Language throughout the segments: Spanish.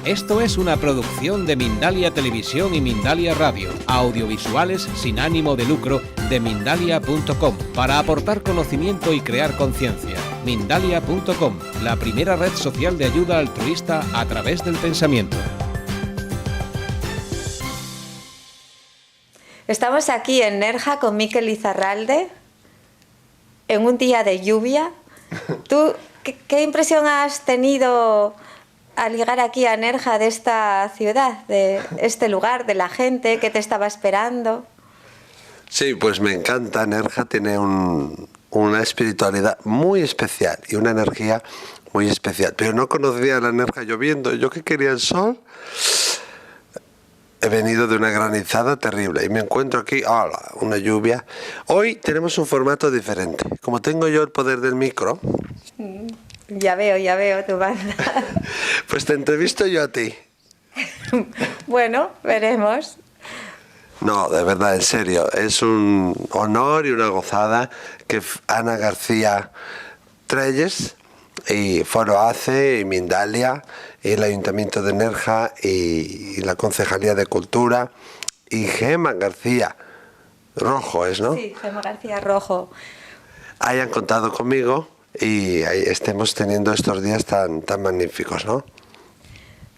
Esto es una producción de Mindalia Televisión y Mindalia Radio, audiovisuales sin ánimo de lucro de Mindalia.com, para aportar conocimiento y crear conciencia. Mindalia.com, la primera red social de ayuda altruista a través del pensamiento. Estamos aquí en Nerja con Mikel Izarralde, en un día de lluvia. ¿Tú qué impresión has tenido al llegar aquí a Nerja de esta ciudad, de este lugar, de la gente que te estaba esperando? Sí, pues me encanta. Nerja tiene una espiritualidad muy especial y una energía muy especial. Pero no conocía la Nerja lloviendo. Yo que quería el sol, he venido de una granizada terrible y me encuentro aquí, ¡hola!, una lluvia. Hoy tenemos un formato diferente. Como tengo yo el poder del micro... Ya veo tu banda. Pues te entrevisto yo a ti. Bueno, veremos. No, de verdad, en serio, es un honor y una gozada que Ana García Trelles y Foro ACE y Mindalia y el Ayuntamiento de Nerja y la Concejalía de Cultura y Gema García Rojo, ¿es, no? Sí, Gema García Rojo. Hayan contado conmigo y estemos teniendo estos días tan magníficos, ¿no?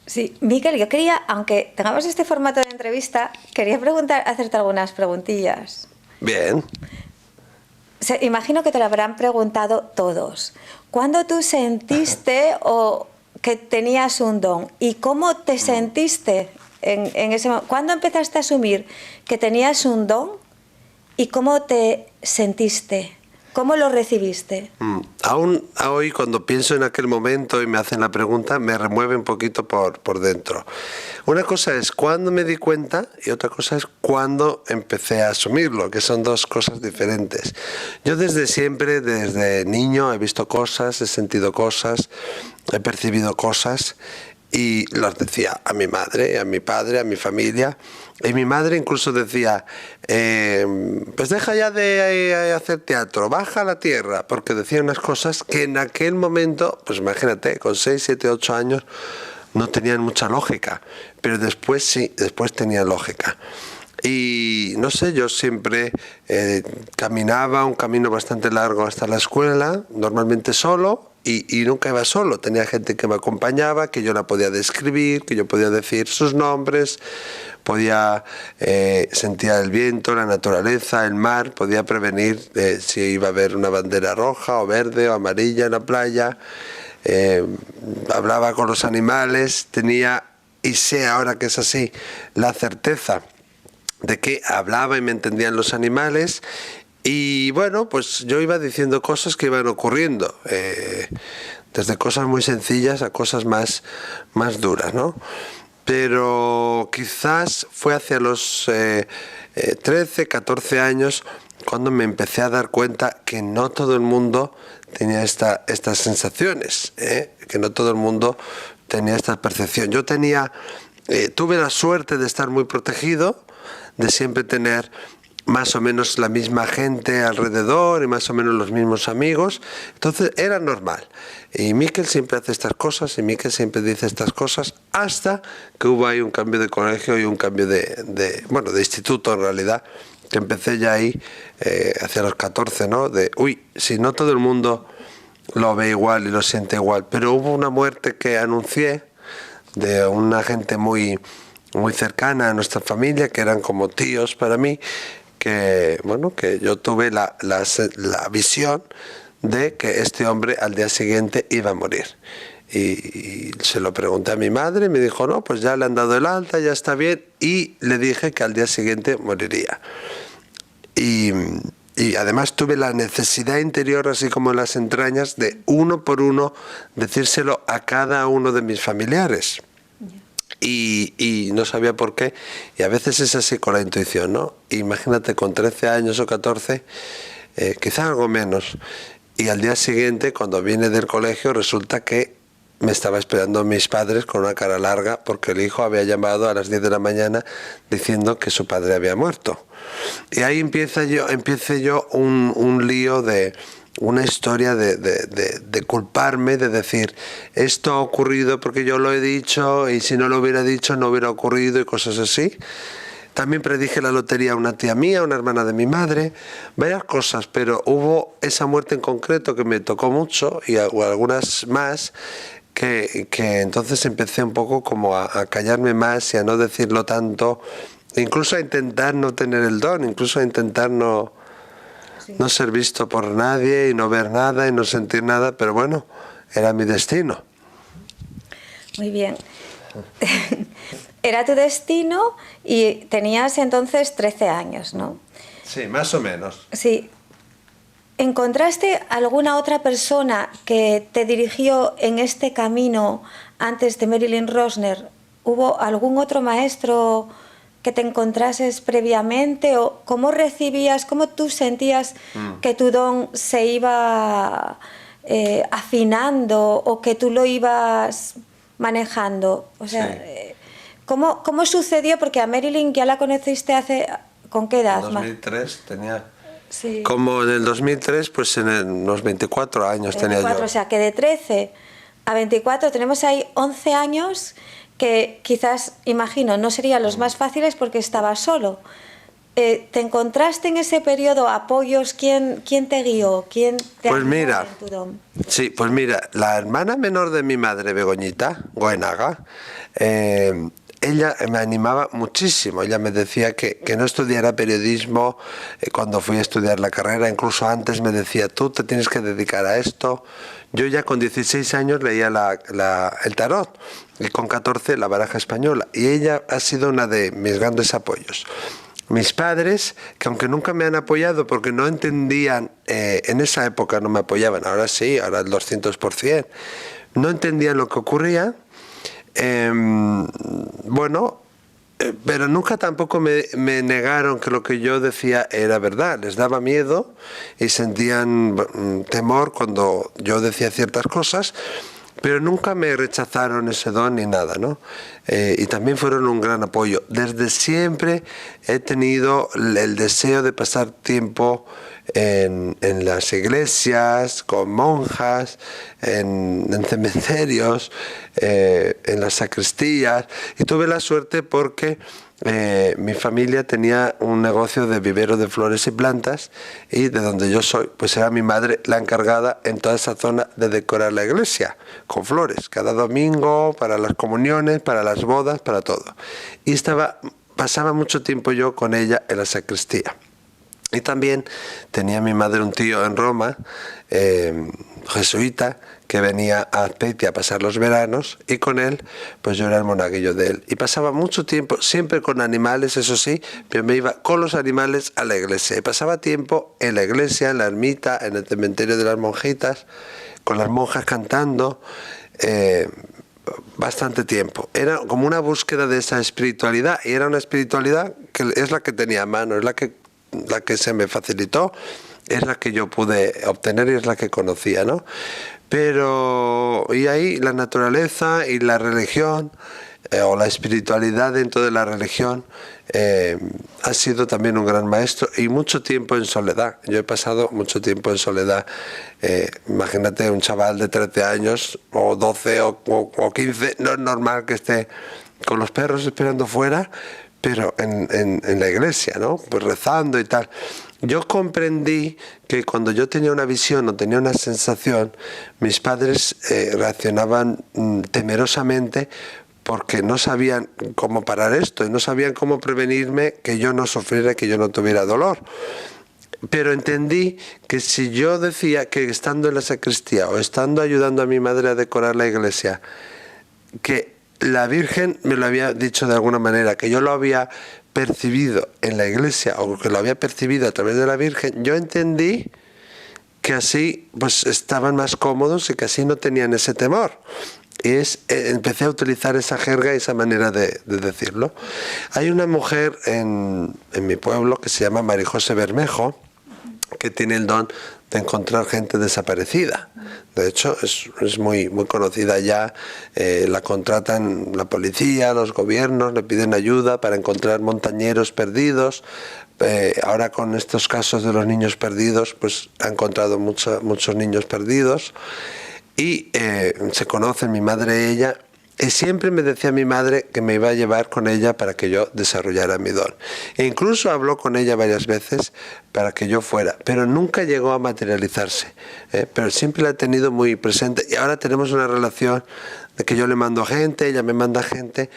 Sí, Mikel, yo quería, aunque tengamos este formato de entrevista, quería hacerte algunas preguntillas. Bien. Imagino que te lo habrán preguntado todos. ¿Cuándo tú sentiste o que tenías un don? ¿Y cómo te sentiste en ese momento? ¿Cuándo empezaste a asumir que tenías un don y cómo te sentiste? ¿Cómo lo recibiste? Aún hoy, cuando pienso en aquel momento y me hacen la pregunta, me remueve un poquito por dentro. Una cosa es cuándo me di cuenta y otra cosa es cuándo empecé a asumirlo, que son dos cosas diferentes. Yo desde siempre, desde niño, he visto cosas, he sentido cosas, he percibido cosas y las decía a mi madre, a mi padre, a mi familia. Y mi madre incluso decía, pues deja ya de hacer teatro, baja a la tierra, porque decía unas cosas que en aquel momento, pues imagínate, con 6, 7, 8 años, no tenían mucha lógica, pero después sí, después tenían lógica. Y no sé, yo siempre caminaba un camino bastante largo hasta la escuela, normalmente solo, y nunca iba solo, tenía gente que me acompañaba, que yo la podía describir, que yo podía decir sus nombres, podía sentir el viento, la naturaleza, el mar, podía prevenir si iba a haber una bandera roja o verde o amarilla en la playa, hablaba con los animales, tenía, y sé ahora que es así, la certeza de que hablaba y me entendían los animales. Y bueno, pues yo iba diciendo cosas que iban ocurriendo, desde cosas muy sencillas a cosas más duras, ¿no? Pero quizás fue hacia los 13, 14 años cuando me empecé a dar cuenta que no todo el mundo tenía estas sensaciones, que no todo el mundo tenía esta percepción. Yo tuve la suerte de estar muy protegido, de siempre tener más o menos la misma gente alrededor y más o menos los mismos amigos, entonces era normal. Y Mikel siempre hace estas cosas y Mikel siempre dice estas cosas, hasta que hubo ahí un cambio de colegio y un cambio de instituto en realidad, que empecé ya ahí hacia los 14, ¿no? Si no todo el mundo lo ve igual y lo siente igual, pero hubo una muerte que anuncié de una gente muy cercana a nuestra familia, que eran como tíos para mí, que yo tuve la visión de que este hombre al día siguiente iba a morir. Y se lo pregunté a mi madre y me dijo, no, pues ya le han dado el alta, ya está bien, y le dije que al día siguiente moriría. Y además tuve la necesidad interior, así como en las entrañas, de uno por uno decírselo a cada uno de mis familiares. Y no sabía por qué, y a veces es así con la intuición, ¿no? Imagínate con 13 años o 14, quizá algo menos, y al día siguiente, cuando vine del colegio, resulta que me estaba esperando mis padres con una cara larga, porque el hijo había llamado a las 10 de la mañana diciendo que su padre había muerto. Y ahí empecé yo un lío de una historia de culparme, de decir, esto ha ocurrido porque yo lo he dicho y si no lo hubiera dicho no hubiera ocurrido y cosas así. También predije la lotería a una tía mía, una hermana de mi madre, varias cosas, pero hubo esa muerte en concreto que me tocó mucho y algunas más que entonces empecé un poco como a callarme más y a no decirlo tanto, incluso a intentar no tener el don, incluso a intentar no ser visto por nadie y no ver nada y no sentir nada, pero bueno, era mi destino. Muy bien. Era tu destino y tenías entonces 13 años, ¿no? Sí, más o menos. Sí. ¿Encontraste alguna otra persona que te dirigió en este camino antes de Marilyn Rosner? ¿Hubo algún otro maestro que te encontrases previamente? ¿O cómo recibías, cómo tú sentías que tu don se iba afinando o que tú lo ibas manejando? O sea, sí. ¿Cómo sucedió? Porque a Marilyn ya la conociste hace... ¿Con qué edad? En 2003 tenía... Sí. Como en el 2003, pues en unos 24 años 24, tenía yo. O sea, que de 13 a 24 tenemos ahí 11 años que quizás, imagino, no serían los más fáciles porque estaba solo. ¿Te encontraste en ese periodo apoyos? ¿Quién te guió? ¿Quién te pues ayudó mira, en tu don? Sí, pues mira, la hermana menor de mi madre, Begoñita Goenaga, ella me animaba muchísimo. Ella me decía que no estudiara periodismo cuando fui a estudiar la carrera. Incluso antes me decía, tú te tienes que dedicar a esto. Yo ya con 16 años leía el tarot y con 14 la baraja española. Y ella ha sido una de mis grandes apoyos. Mis padres, que aunque nunca me han apoyado porque no entendían, en esa época no me apoyaban, ahora sí, ahora el 200%, no entendían lo que ocurría. Bueno, pero nunca tampoco me negaron que lo que yo decía era verdad. Les daba miedo y sentían temor cuando yo decía ciertas cosas, pero nunca me rechazaron ese don ni nada, ¿no? Y también fueron un gran apoyo. Desde siempre he tenido el deseo de pasar tiempo en las iglesias, con monjas, en cementerios, en las sacristías, y tuve la suerte porque mi familia tenía un negocio de vivero de flores y plantas, y de donde yo soy, pues era mi madre la encargada en toda esa zona de decorar la iglesia con flores, cada domingo, para las comuniones, para las bodas, para todo. Y pasaba mucho tiempo yo con ella en la sacristía. Y también tenía mi madre un tío en Roma, jesuita, que venía a Azpeitia a pasar los veranos, y con él pues yo era el monaguillo de él. Y pasaba mucho tiempo, siempre con animales, eso sí, pero me iba con los animales a la iglesia. Y pasaba tiempo en la iglesia, en la ermita, en el cementerio de las monjitas, con las monjas cantando, bastante tiempo. Era como una búsqueda de esa espiritualidad, y era una espiritualidad que es la que tenía a mano, es la que se me facilitó, es la que yo pude obtener y es la que conocía, ¿no? Pero, y ahí la naturaleza y la religión, o la espiritualidad dentro de la religión, ha sido también un gran maestro, y mucho tiempo en soledad. Yo he pasado mucho tiempo en soledad. Imagínate un chaval de 13 años, o 12 o 15, no es normal que esté con los perros esperando fuera, pero en la iglesia, ¿no? Pues rezando y tal. Yo comprendí que cuando yo tenía una visión o tenía una sensación, mis padres reaccionaban temerosamente porque no sabían cómo parar esto y no sabían cómo prevenirme que yo no sufriera, que yo no tuviera dolor. Pero entendí que si yo decía que estando en la sacristía o estando ayudando a mi madre a decorar la iglesia, que la Virgen me lo había dicho de alguna manera, que yo lo había percibido en la iglesia o que lo había percibido a través de la Virgen, yo entendí que así pues estaban más cómodos y que así no tenían ese temor. Y empecé a utilizar esa jerga y esa manera de decirlo. Hay una mujer en mi pueblo que se llama María José Bermejo, que tiene el don de encontrar gente desaparecida. De hecho, es muy conocida ya, la contratan la policía, los gobiernos, le piden ayuda para encontrar montañeros perdidos. Ahora con estos casos de los niños perdidos, pues ha encontrado muchos niños perdidos y se conocen, mi madre y ella, y siempre me decía mi madre que me iba a llevar con ella para que yo desarrollara mi don. E incluso habló con ella varias veces para que yo fuera, pero nunca llegó a materializarse, pero siempre la he tenido muy presente y ahora tenemos una relación de que yo le mando a gente, ella me manda a gente,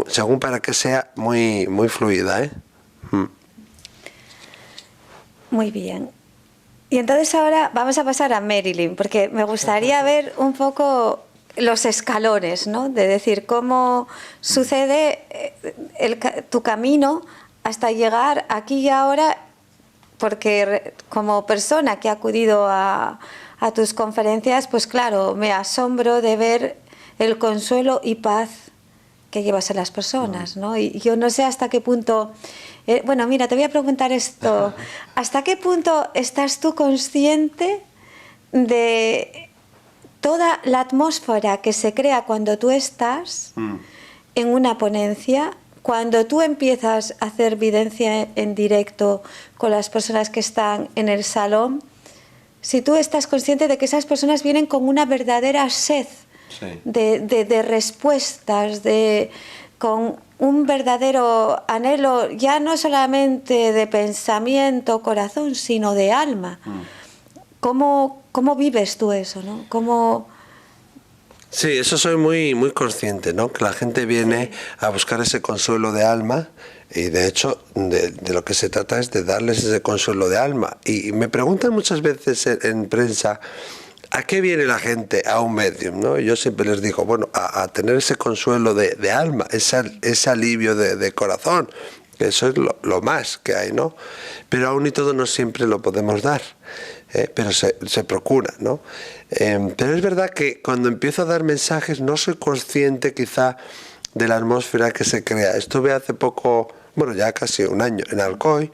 según para que sea muy fluida, ¿eh? Muy bien. Y entonces ahora vamos a pasar a Marilyn, porque me gustaría ver un poco los escalones, ¿no? De decir cómo sucede tu camino hasta llegar aquí y ahora, porque como persona que ha acudido a tus conferencias, pues claro, me asombro de ver el consuelo y paz que llevas a las personas, ¿no? Y yo no sé hasta qué punto... bueno, mira, te voy a preguntar esto. ¿Hasta qué punto estás tú consciente de toda la atmósfera que se crea cuando tú estás en una ponencia, cuando tú empiezas a hacer videncia en directo con las personas que están en el salón? Si tú estás consciente de que esas personas vienen con una verdadera sed de respuestas, con un verdadero anhelo, ya no solamente de pensamiento, corazón, sino de alma. ¿Cómo vives tú eso, no? Sí, eso soy muy consciente, ¿no? Que la gente viene a buscar ese consuelo de alma y de hecho de lo que se trata es de darles ese consuelo de alma. Y me preguntan muchas veces en prensa, ¿a qué viene la gente a un medium, no? Y yo siempre les digo, bueno, a tener ese consuelo de alma, ese alivio de corazón, que eso es lo más que hay, ¿no? Pero aún y todo no siempre lo podemos dar, pero se procura, ¿no? Pero es verdad que cuando empiezo a dar mensajes no soy consciente quizá de la atmósfera que se crea. Estuve hace poco, bueno, ya casi un año, en Alcoy,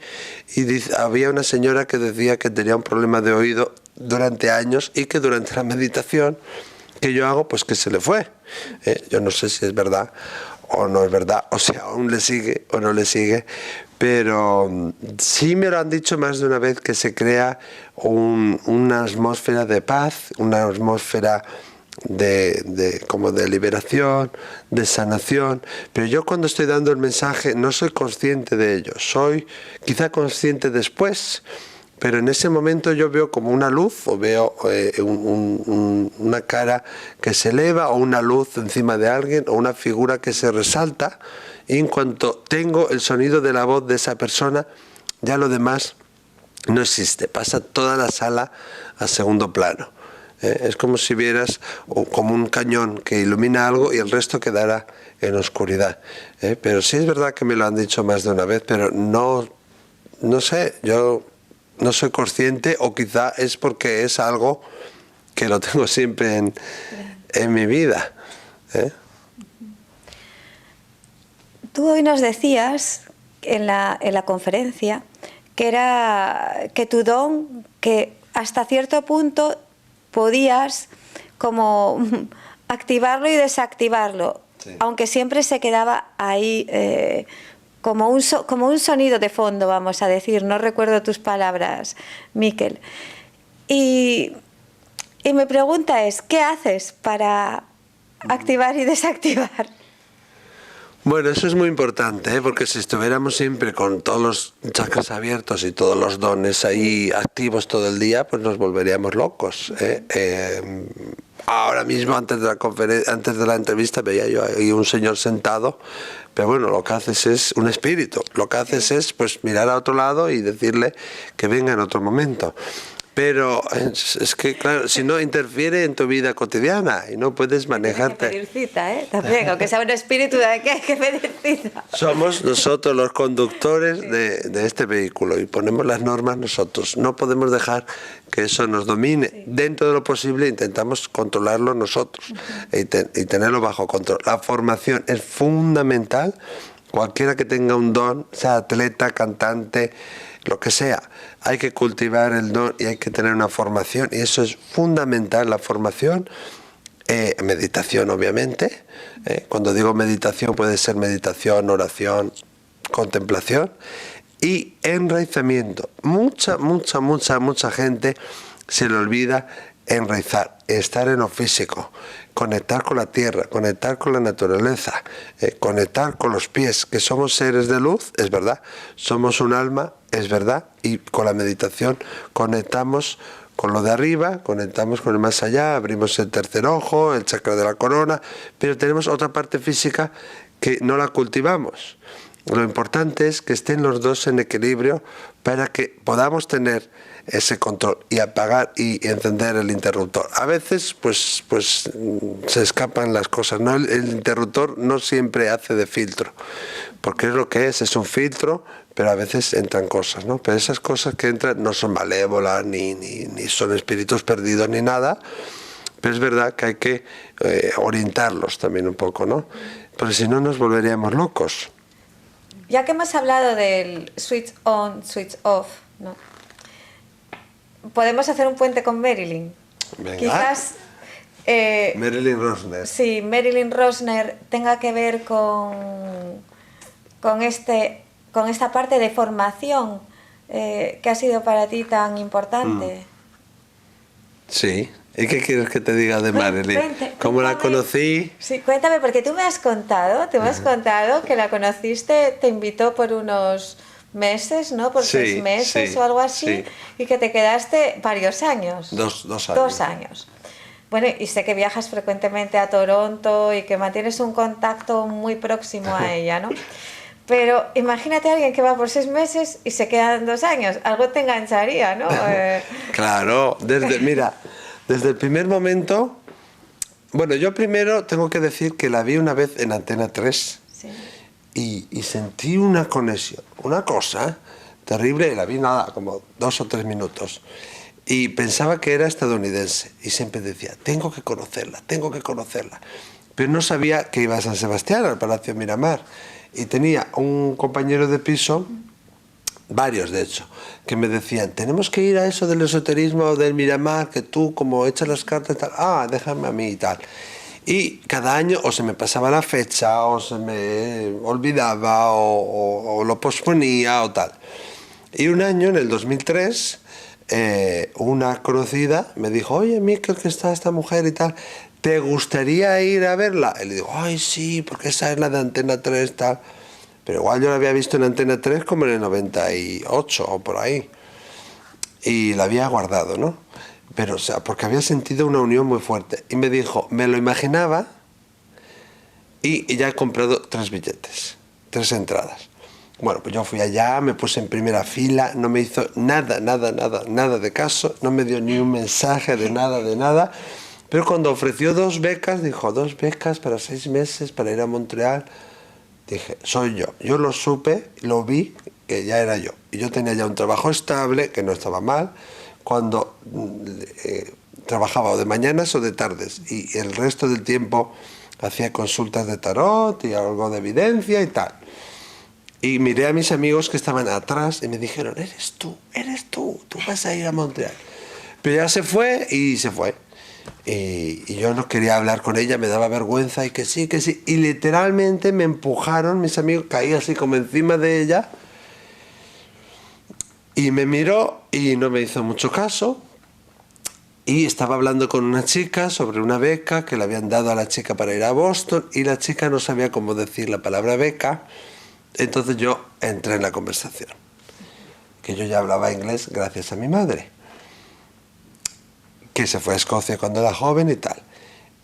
y había una señora que decía que tenía un problema de oído durante años y que durante la meditación que yo hago, pues que se le fue. Yo no sé si es verdad o no es verdad, o sea, aún le sigue o no le sigue, pero sí me lo han dicho más de una vez que se crea una atmósfera de paz, una atmósfera como de liberación, de sanación, pero yo cuando estoy dando el mensaje no soy consciente de ello, soy quizá consciente después, pero en ese momento yo veo como una luz o veo una cara que se eleva o una luz encima de alguien o una figura que se resalta, y en cuanto tengo el sonido de la voz de esa persona, ya lo demás no existe, pasa toda la sala a segundo plano. Es como si vieras como un cañón que ilumina algo y el resto quedará en oscuridad. Pero sí es verdad que me lo han dicho más de una vez, pero no sé, yo no soy consciente, o quizá es porque es algo que lo tengo siempre en mi vida. Tú hoy nos decías en la conferencia que tu don, que hasta cierto punto podías como activarlo y desactivarlo, aunque siempre se quedaba ahí como un sonido de fondo, vamos a decir. No recuerdo tus palabras, Miquel. Y mi pregunta es, ¿qué haces para activar y desactivar? Bueno, eso es muy importante, porque si estuviéramos siempre con todos los chakras abiertos y todos los dones ahí activos todo el día, pues nos volveríamos locos. Ahora mismo, antes de la entrevista, veía yo ahí un señor sentado, pero bueno, lo que haces es un espíritu, lo que haces es pues mirar a otro lado y decirle que venga en otro momento. Pero es que, claro, si no, interfiere en tu vida cotidiana y no puedes manejarte. Hay que pedir cita, también, aunque sea un espíritu, hay que pedir cita. Somos nosotros los conductores de este vehículo y ponemos las normas nosotros. No podemos dejar que eso nos domine. Sí. Dentro de lo posible intentamos controlarlo nosotros y tenerlo bajo control. La formación es fundamental. Cualquiera que tenga un don, sea atleta, cantante, lo que sea. Hay que cultivar el don y hay que tener una formación, y eso es fundamental, la formación. Meditación, obviamente. Cuando digo meditación, puede ser meditación, oración, contemplación y enraizamiento. Mucha gente se le olvida enraizar, estar en lo físico, conectar con la tierra, conectar con la naturaleza, conectar con los pies, que somos seres de luz, es verdad, somos un alma, es verdad, y con la meditación conectamos con lo de arriba, conectamos con el más allá, abrimos el tercer ojo, el chakra de la corona, pero tenemos otra parte física que no la cultivamos. Lo importante es que estén los dos en equilibrio para que podamos tener ese control y apagar y encender el interruptor. A veces pues se escapan las cosas, ¿no? El interruptor no siempre hace de filtro, porque es lo que es un filtro, pero a veces entran cosas, ¿no? Pero esas cosas que entran no son malévolas, ni son espíritus perdidos, ni nada, pero es verdad que hay que orientarlos también un poco, ¿no? Porque si no nos volveríamos locos. Ya que hemos hablado del switch on, switch off, ¿no? Podemos hacer un puente con Marilyn. Venga. Quizás Marilyn Rosner. sí, Marilyn Rosner tenga que ver con esta parte de formación que ha sido para ti tan importante. Sí. ¿Y qué quieres que te diga de Marilyn? ¿Cómo la conocí? Sí, cuéntame, porque tú me has contado que la conociste, te invitó por unos meses, ¿no? Por 6 meses o algo así, y que te quedaste varios años. 2 años. 2 años. Bueno, y sé que viajas frecuentemente a Toronto y que mantienes un contacto muy próximo a ella, ¿no? Pero imagínate a alguien que va por 6 meses y se quedan 2 años. Algo te engancharía, ¿no? Claro, desde el primer momento. Bueno, yo primero tengo que decir que la vi una vez en Antena 3. Sí. Y sentí una conexión, una cosa terrible, la vi nada, como 2 o 3 minutos. Y pensaba que era estadounidense. Y siempre decía, tengo que conocerla. Pero no sabía que iba a San Sebastián, al Palacio Miramar. Y tenía un compañero de piso, varios de hecho, que me decían, tenemos que ir a eso del esoterismo o del Miramar, que tú como echas las cartas y tal, déjame a mí y tal. Y cada año o se me pasaba la fecha, o se me olvidaba, o lo posponía o tal. Y un año, en el 2003, una conocida me dijo, oye, Miquel, que está esta mujer y tal, ¿te gustaría ir a verla? Y le digo, ay, sí, porque esa es la de Antena 3 tal. Pero igual yo la había visto en Antena 3 como en el 98 o por ahí. Y la había guardado, ¿no? Pero, o sea, porque había sentido una unión muy fuerte. Y me dijo, me lo imaginaba y ya he comprado 3 billetes, 3 entradas. Bueno, pues yo fui allá, me puse en primera fila, no me hizo nada de caso, no me dio ni un mensaje de nada. Pero cuando ofreció 2 becas, dijo, 2 becas para 6 meses para ir a Montreal, dije, soy yo. Yo lo supe, lo vi, que ya era yo. Y yo tenía ya un trabajo estable, que no estaba mal, cuando trabajaba o de mañanas o de tardes. Y el resto del tiempo hacía consultas de tarot y algo de evidencia y tal. Y miré a mis amigos que estaban atrás y me dijeron, eres tú vas a ir a Montreal. Pero ya se fue y se fue. Y yo no quería hablar con ella, me daba vergüenza y que sí. Y literalmente me empujaron mis amigos, caí así como encima de ella. Y me miró y no me hizo mucho caso. Y estaba hablando con una chica sobre una beca que le habían dado a la chica para ir a Boston. Y la chica no sabía cómo decir la palabra beca. Entonces yo entré en la conversación. Que yo ya hablaba inglés gracias a mi madre, que se fue a Escocia cuando era joven y tal.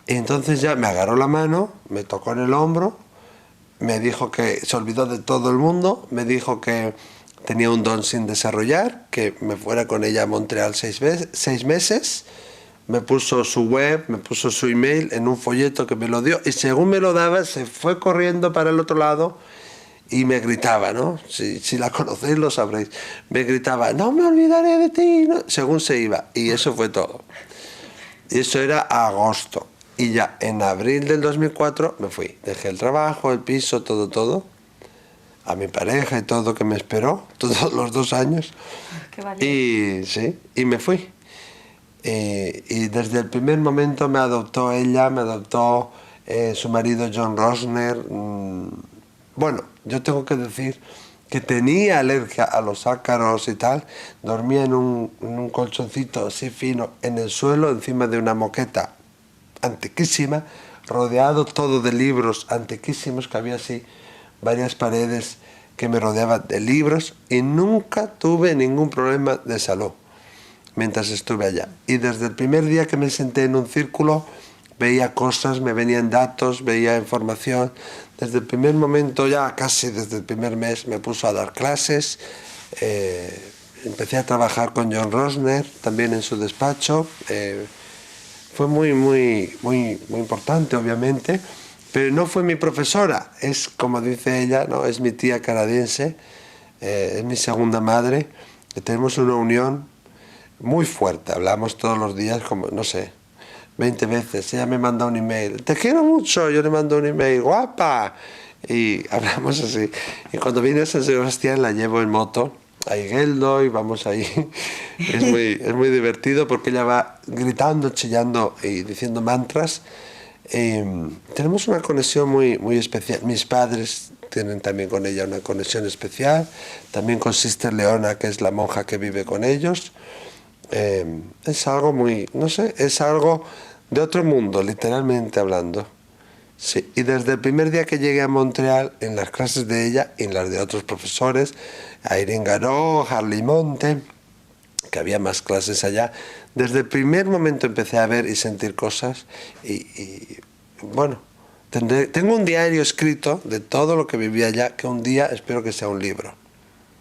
Y entonces ya me agarró la mano, me tocó en el hombro, me dijo que se olvidó de todo el mundo, me dijo que tenía un don sin desarrollar, que me fuera con ella a Montreal 6 meses, me puso su web, me puso su email en un folleto que me lo dio, y según me lo daba, se fue corriendo para el otro lado y me gritaba, ¿no? Si la conocéis lo sabréis. Me gritaba, no me olvidaré de ti, ¿no? Según se iba. Y eso fue todo. Y eso era agosto. Y ya en abril del 2004 me fui. Dejé el trabajo, el piso, todo. a mi pareja y todo, que me esperó todos los 2 años. Qué valiente. Y sí, y me fui. Y desde el primer momento me adoptó ella, me adoptó su marido John Rosner. Bueno, yo tengo que decir que tenía alergia a los ácaros y tal. Dormía en un colchoncito así fino en el suelo, encima de una moqueta antiquísima, rodeado todo de libros antiquísimos, que había así varias paredes que me rodeaban de libros, y nunca tuve ningún problema de salud mientras estuve allá. Y desde el primer día que me senté en un círculo, veía cosas, me venían datos, veía información. Desde el primer momento, ya casi desde el primer mes, me puso a dar clases. Empecé a trabajar con John Rosner, también en su despacho. Fue muy importante, obviamente, pero no fue mi profesora. Es, como dice ella, ¿no? Es mi tía canadiense, es mi segunda madre. Tenemos una unión muy fuerte, hablamos todos los días, como, no sé, 20 veces. Ella me manda un email, te quiero mucho, yo le mando un email, guapa, y hablamos así. Y cuando vine a San Sebastián la llevo en moto a Igueldo y vamos ahí. Es muy divertido porque ella va gritando, chillando y diciendo mantras. Tenemos una conexión muy especial. Mis padres tienen también con ella una conexión especial, también con Sister Leona, que es la monja que vive con ellos. Es algo muy, no sé, es algo de otro mundo, literalmente hablando. Sí, y desde el primer día que llegué a Montreal, en las clases de ella y en las de otros profesores, Irene Garó, Harley Monte, que había más clases allá, desde el primer momento empecé a ver y sentir cosas y bueno, tengo un diario escrito de todo lo que viví allá, que un día espero que sea un libro.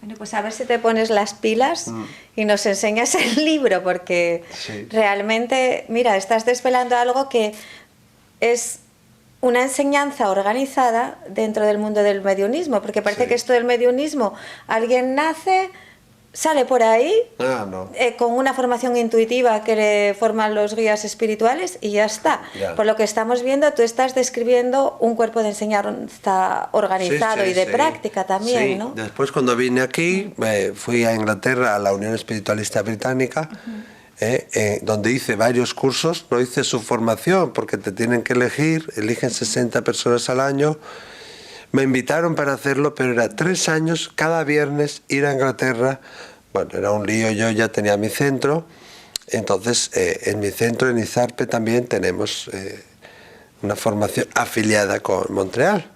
Bueno, pues a ver si te pones las pilas y nos enseñas el libro, porque sí, realmente, mira, estás desvelando algo que es una enseñanza organizada dentro del mundo del mediunismo, porque parece sí, que esto del mediunismo, alguien nace, sale por ahí no. con una formación intuitiva que le forman los guías espirituales y ya está. Ya. Por lo que estamos viendo, tú estás describiendo un cuerpo de enseñanza organizado y de práctica también, sí. ¿no? Después, cuando vine aquí, fui a Inglaterra, a la Unión Espiritualista Británica, donde hice varios cursos. No hice su formación porque te tienen que elegir, eligen 60 personas al año. Me invitaron para hacerlo, pero era 3 años, cada viernes ir a Inglaterra. Bueno, era un lío, yo ya tenía mi centro. Entonces, en mi centro, en Izarpe, también tenemos una formación afiliada con Montreal.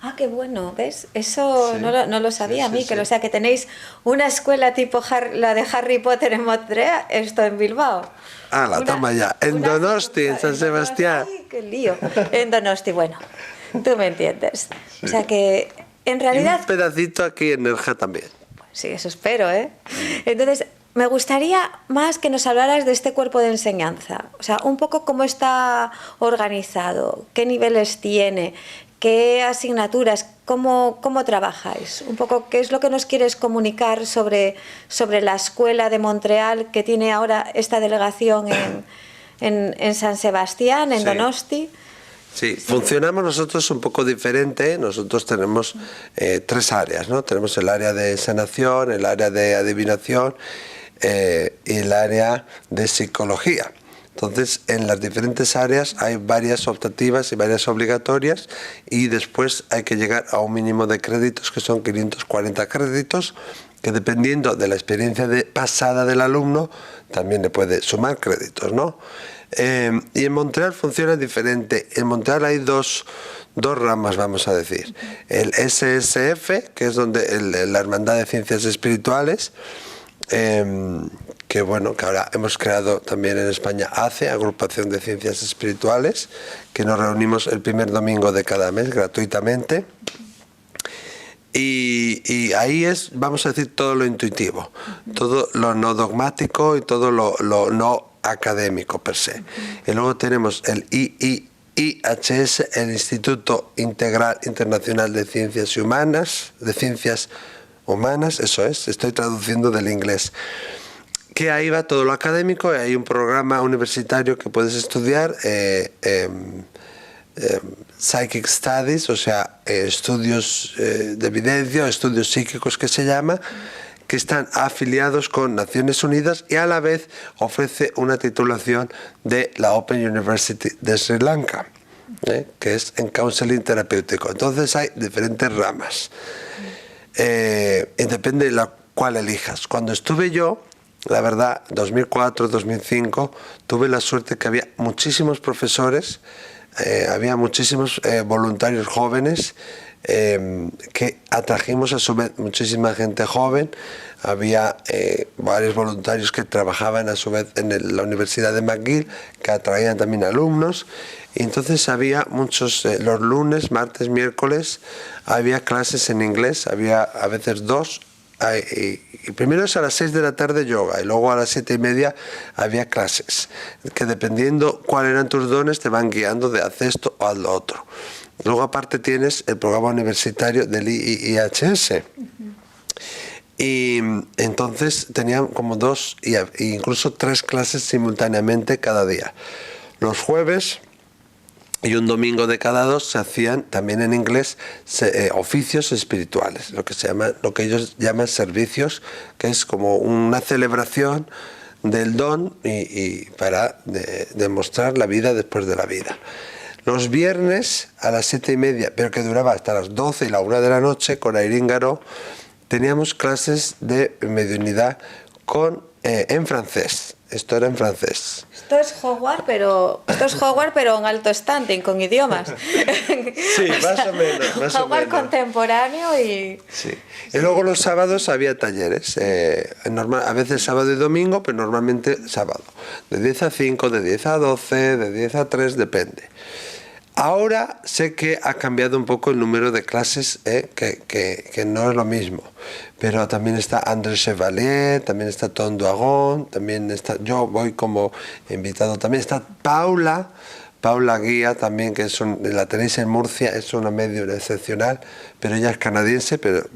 Ah, qué bueno, ¿ves? Eso Sí, no lo sabía, sí, Miquel. sí. O sea, que tenéis una escuela tipo la de Harry Potter en Montreal, esto en Bilbao. Toma ya. En Donosti, en San Sebastián. ¡Ay, qué lío! En Donosti, bueno, tú me entiendes. Sí. O sea que, en Y realidad... un pedacito aquí en Nerja también. Sí, eso espero, ¿eh? Entonces, me gustaría más que nos hablaras de este cuerpo de enseñanza. O sea, un poco cómo está organizado, qué niveles tiene, qué asignaturas, cómo trabajáis. Un poco qué es lo que nos quieres comunicar sobre la escuela de Montreal que tiene ahora esta delegación en San Sebastián, en Sí. Donosti. Sí, funcionamos nosotros un poco diferente. Nosotros tenemos 3 áreas, ¿no? Tenemos el área de sanación, el área de adivinación y el área de psicología. Entonces, en las diferentes áreas hay varias optativas y varias obligatorias, y después hay que llegar a un mínimo de créditos, que son 540 créditos, que dependiendo de la experiencia pasada del alumno, también le puede sumar créditos, ¿no? Y en Montreal funciona diferente. En Montreal hay dos ramas, vamos a decir. El SSF, que es donde la Hermandad de Ciencias Espirituales, que bueno, que ahora hemos creado también en España ACE, Agrupación de Ciencias Espirituales, que nos reunimos el primer domingo de cada mes gratuitamente. Y ahí es, vamos a decir, todo lo intuitivo, todo lo no dogmático y todo lo no académico per se. Y luego tenemos el IHS, el Instituto Integral Internacional de Ciencias Humanas, eso es, estoy traduciendo del inglés, que ahí va todo lo académico, y hay un programa universitario que puedes estudiar, Psychic Studies, o sea, estudios de evidencia, estudios psíquicos que se llama, que están afiliados con Naciones Unidas y a la vez ofrece una titulación de la Open University de Sri Lanka, que es en counseling terapéutico. Entonces hay diferentes ramas. Y depende de la cual elijas. Cuando estuve yo, la verdad, 2004, 2005, tuve la suerte que había muchísimos profesores, había muchísimos voluntarios jóvenes, que atrajimos a su vez muchísima gente joven. Había varios voluntarios que trabajaban a su vez en la Universidad de McGill, que atraían también alumnos. Y entonces había muchos, los lunes, martes, miércoles, había clases en inglés, había a veces 2. Y primero es a las 6 de la tarde yoga y luego a las 7:30 había clases, que dependiendo cuáles eran tus dones te van guiando de haz esto o haz lo otro. Luego aparte tienes el programa universitario del IIHS. Y entonces tenían como 2 e incluso 3 clases simultáneamente cada día. Los jueves y un domingo de cada 2 se hacían también en inglés oficios espirituales, lo que ellos llaman servicios, que es como una celebración del don y para demostrar la vida después de la vida. Los viernes a las 7:30, pero que duraba hasta las 12 y la 1 de la noche, con Airíngaro, teníamos clases de mediunidad en francés. Esto era en francés. Esto es Hogwarts, pero en alto standing, con idiomas. Sí, más o menos. Hogwarts contemporáneo y... Sí. Y luego los sábados había talleres, a veces sábado y domingo, pero normalmente sábado. De 10 a 5, de 10 a 12, de 10 a 3, depende. Ahora sé que ha cambiado un poco el número de clases, que no es lo mismo, pero también está André Chevalier, también está Tom Duagon, también está, yo voy como invitado, también está Paula Guía también, que la tenéis en Murcia, es una medium excepcional, pero ella es canadiense, pero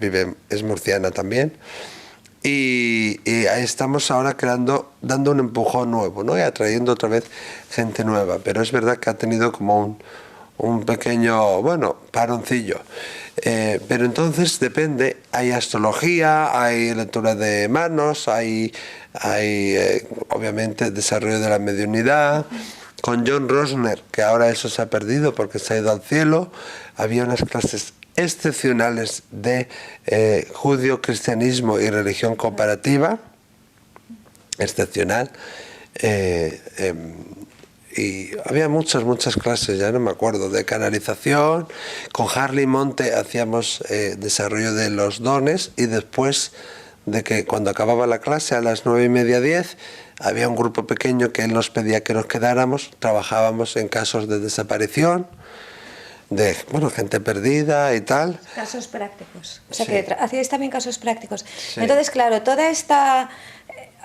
es murciana también. Y ahí estamos ahora dando un empujón nuevo, ¿no? Y atrayendo otra vez gente nueva, pero es verdad que ha tenido como un pequeño, paroncillo. Pero entonces depende, hay astrología, hay lectura de manos, hay obviamente desarrollo de la mediunidad. Con John Rosner, que ahora eso se ha perdido porque se ha ido al cielo, había unas clases excepcionales de judio-cristianismo y religión comparativa, excepcional. Y había muchas clases, ya no me acuerdo, de canalización. Con Harley Monte hacíamos desarrollo de los dones, y después de que cuando acababa la clase a las 9:30, 10, había un grupo pequeño que él nos pedía que nos quedáramos, trabajábamos en casos de desaparición, de gente perdida y tal. Casos prácticos. O sea, Sí. que hacíais también casos prácticos. Sí. Entonces, claro, toda esta...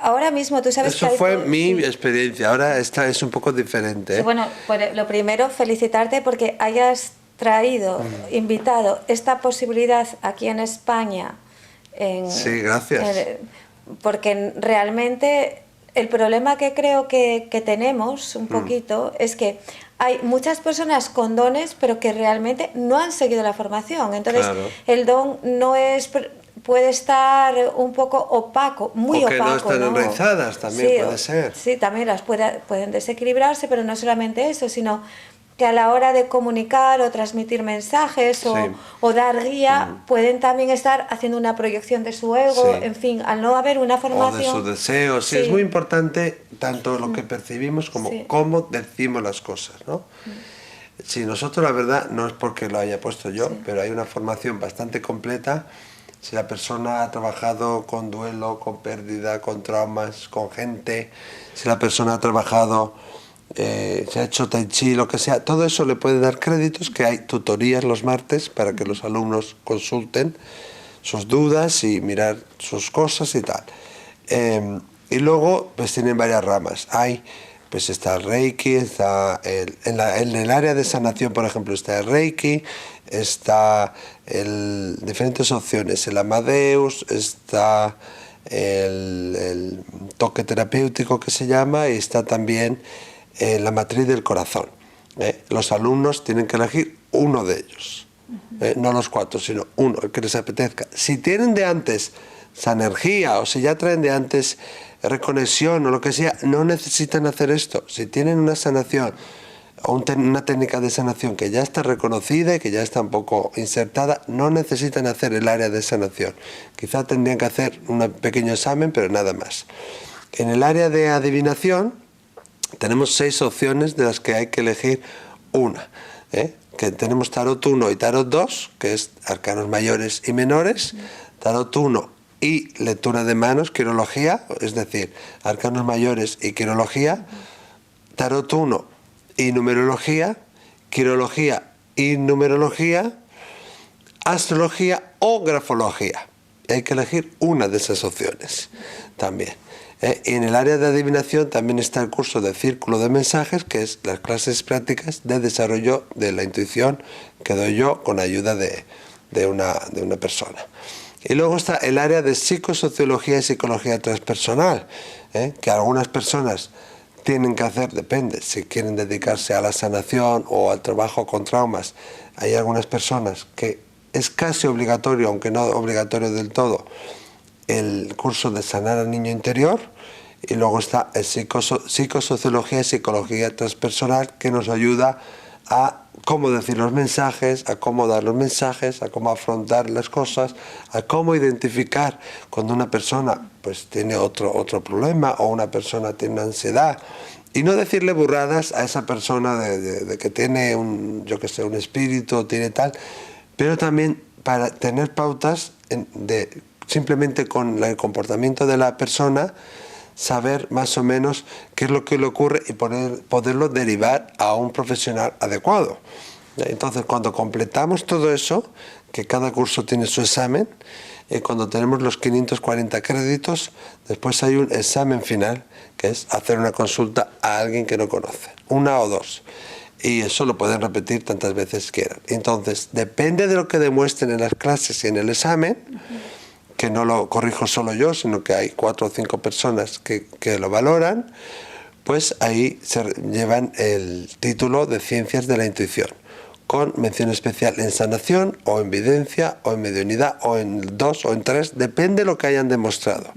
Ahora mismo tú sabes Eso que hay fue todo- mi sí. experiencia, ahora esta es un poco diferente. Sí, bueno, pues lo primero, felicitarte porque hayas traído, invitado esta posibilidad aquí en España. Sí, gracias. Porque realmente el problema que creo que tenemos un poquito es que hay muchas personas con dones, pero que realmente no han seguido la formación. Entonces, Claro. el don no es... puede estar un poco opaco, muy O que opaco. no están enraizadas, también puede ser. Sí, también pueden desequilibrarse, pero no solamente eso, sino que a la hora de comunicar o transmitir mensajes o dar guía, pueden también estar haciendo una proyección de su ego, Sí. en fin, al no haber una O de formación... sus deseos. Sí, es muy importante tanto lo que percibimos como Sí. cómo decimos las cosas, ¿no? Si nosotros, la verdad, no es porque lo haya puesto yo, pero hay una formación bastante completa. Si la persona ha trabajado con duelo, con pérdida, con traumas, con gente, si la persona ha trabajado, se ha hecho tai chi, lo que sea, todo eso le puede dar créditos, que hay tutorías los martes para que los alumnos consulten sus dudas y mirar sus cosas y tal. Y luego, pues tienen varias ramas. Pues está el Reiki, está en el área de sanación, por ejemplo, está el Reiki, está diferentes opciones, el Amadeus, está el toque terapéutico que se llama, y está también la matriz del corazón. Los alumnos tienen que elegir uno de ellos. No los 4, sino uno, el que les apetezca. Si tienen de antes esa energía o si ya traen de antes reconexión o lo que sea, no necesitan hacer esto. Si tienen una sanación o una técnica de sanación que ya está reconocida y que ya está un poco insertada, no necesitan hacer el área de sanación. Quizá tendrían que hacer un pequeño examen, pero nada más. En el área de adivinación tenemos 6 opciones de las que hay que elegir una. Que tenemos Tarot 1 y Tarot 2, que es arcanos mayores y menores. Tarot 1 y lectura de manos, quirología, es decir, arcanos mayores y quirología. Tarot 1 y numerología, quirología y numerología, astrología o grafología. Hay que elegir una de esas opciones también. Y en el área de adivinación también está el curso de Círculo de Mensajes, que es las clases prácticas de desarrollo de la intuición que doy yo con ayuda de una persona. Y luego está el área de psicosociología y psicología transpersonal, que algunas personas tienen que hacer, depende, si quieren dedicarse a la sanación o al trabajo con traumas. Hay algunas personas que es casi obligatorio, aunque no obligatorio del todo, el curso de sanar al niño interior, y luego está el psicosociología y psicología transpersonal, que nos ayuda a cómo decir los mensajes, a cómo dar los mensajes, a cómo afrontar las cosas, a cómo identificar cuando una persona pues tiene otro problema o una persona tiene una ansiedad, y no decirle burradas a esa persona de que tiene un espíritu, tiene tal, pero también para tener pautas simplemente con el comportamiento de la persona, saber más o menos qué es lo que le ocurre y poderlo derivar a un profesional adecuado. Entonces, cuando completamos todo eso, que cada curso tiene su examen, cuando tenemos los 540 créditos, después hay un examen final, que es hacer una consulta a alguien que no conoce, 1 o 2. Y eso lo pueden repetir tantas veces quieran. Entonces, depende de lo que demuestren en las clases y en el examen, que no lo corrijo solo yo, sino que hay 4 o 5 personas que lo valoran, pues ahí se llevan el título de Ciencias de la Intuición, con mención especial en sanación, o en videncia, o en mediunidad, o en 2 o en 3, depende de lo que hayan demostrado.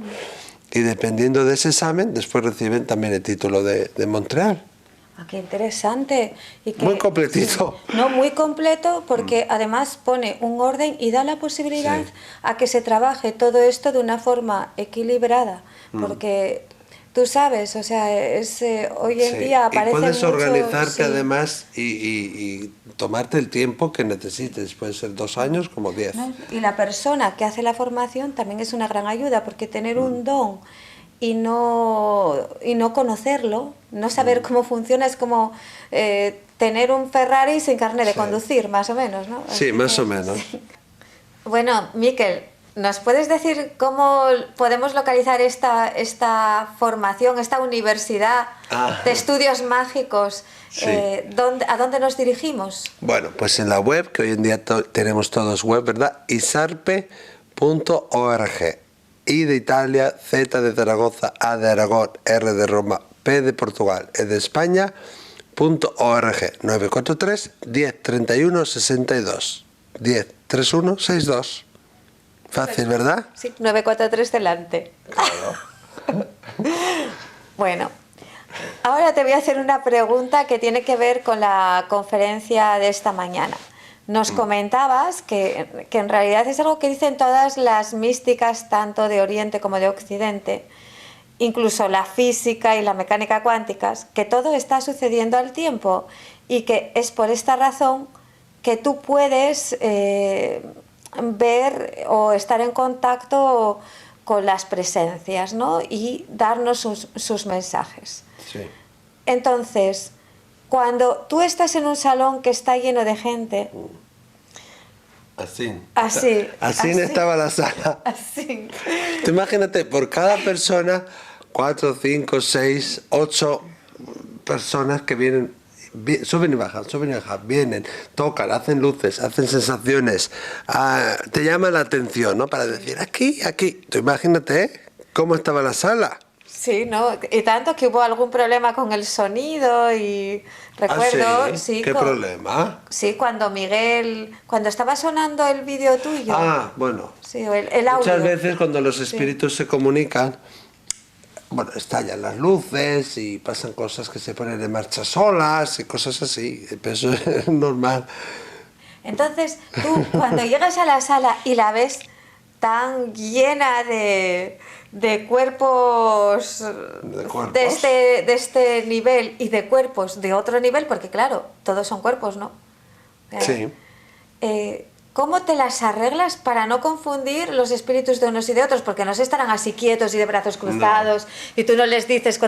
Y dependiendo de ese examen, después reciben también el título de Montreal. Ah, qué interesante. Y que, muy completito. No, muy completo, porque además pone un orden y da la posibilidad a que se trabaje todo esto de una forma equilibrada, porque tú sabes, o sea, hoy en día aparecen y puedes muchos, organizarte además y tomarte el tiempo que necesites, puede ser 2 años como 10. ¿no? Y la persona que hace la formación también es una gran ayuda, porque tener un don y no conocerlo, no saber cómo funciona, es como tener un Ferrari sin carnet de conducir, más o menos, ¿no? Sí, más o menos. Bueno, Miquel, ¿nos puedes decir cómo podemos localizar esta formación, esta universidad de estudios mágicos? Sí. ¿A dónde nos dirigimos? Bueno, pues en la web, que hoy en día tenemos todos web, ¿verdad? isarpe.org. I de Italia, Z de Zaragoza, A de Aragón, R de Roma, P de Portugal, E de España, .org, 943 10 31 62, 10 31 62. Fácil, ¿verdad? Sí, 943 delante. Claro. Bueno, ahora te voy a hacer una pregunta que tiene que ver con la conferencia de esta mañana. Nos comentabas que en realidad es algo que dicen todas las místicas, tanto de Oriente como de Occidente, incluso la física y la mecánica cuánticas, que todo está sucediendo al tiempo y que es por esta razón que tú puedes ver o estar en contacto con las presencias, ¿no? Y darnos sus mensajes. Sí. Entonces, cuando tú estás en un salón que está lleno de gente... Así estaba la sala. Así. Tú imagínate, por cada persona, 4, 5, 6, 8 personas que vienen, suben y bajan, vienen, tocan, hacen luces, hacen sensaciones, te llama la atención, ¿no? Para decir, aquí. Tú imagínate, ¿cómo estaba la sala? Sí, ¿no? Y tanto que hubo algún problema con el sonido y recuerdo, ¿Ah, sí? ¿Qué con- problema? sí, cuando Miguel, cuando estaba sonando el vídeo tuyo, Ah, bueno. sí, el audio. Muchas veces cuando los espíritus se comunican, bueno, estallan las luces y pasan cosas que se ponen en marcha solas y cosas así. Pero eso es normal. Entonces, tú cuando llegas a la sala y la ves tan llena de cuerpos, ¿De cuerpos? de este nivel y de cuerpos de otro nivel, porque claro, todos son cuerpos, ¿no? Sí. ¿Cómo te las arreglas para no confundir los espíritus de unos y de otros? Porque no se estarán así quietos y de brazos cruzados y tú no les dices...